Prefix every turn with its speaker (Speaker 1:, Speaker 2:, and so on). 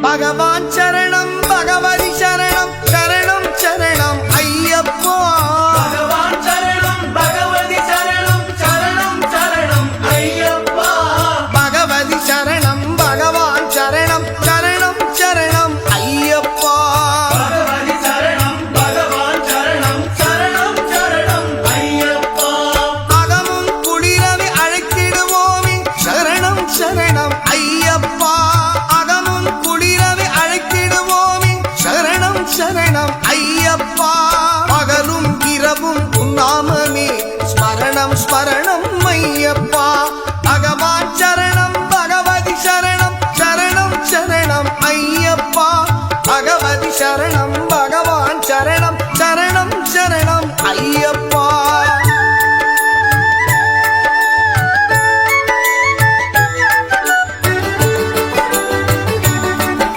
Speaker 1: பகவான் சரணம் பகவதி சரணம் சரணம் சரணம் ஐயப்பா.
Speaker 2: பகவான் சரணம் பகவதி சரணம் சரணம் சரணம் ஐயப்பா.
Speaker 1: பகவதி சரணம் பகவான் சரணம் சரணம் சரணம் ஐயப்பா.
Speaker 2: பகவதி சரணம் பகவான் சரணம் சரணம் சரணம் ஐயப்பா.
Speaker 1: அகமும் குளிரவி அழைத்திடுவோமே சரணம் சரணம் ஐயப்பா. அகமும் குளிரவி அழைத்திடுவோமே சரணம் சரணம் ஐயப்பா. பகலும் இரவும் உன்னாமமே ஸ்மரணம் ஸ்மரணம் ஐயப்பா. பகவான் சரணம் பகவதி சரணம் சரணம் சரணம் ஐயப்பா. பகவதி சரணம் பகவான் சரணம்